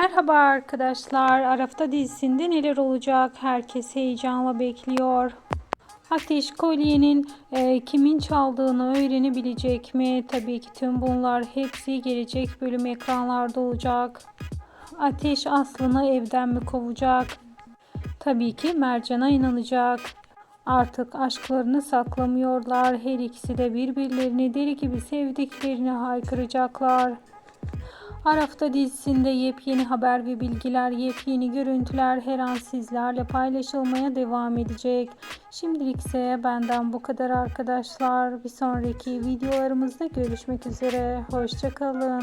Merhaba arkadaşlar. Arafta dizisinde neler olacak? Herkes heyecanla bekliyor. Ateş kolyenin kimin çaldığını öğrenebilecek mi? Tabii ki tüm bunlar hepsi gelecek bölüm ekranlarda olacak. Ateş Aslı'nı evden mi kovacak? Tabii ki Mercan'a inanacak. Artık aşklarını saklamıyorlar. Her ikisi de birbirlerini deli gibi sevdiklerini haykıracaklar. Arafta dizisinde yepyeni haber ve bilgiler, yepyeni görüntüler her an sizlerle paylaşılmaya devam edecek. Şimdilik ise benden bu kadar arkadaşlar. Bir sonraki videolarımızda görüşmek üzere. Hoşça kalın.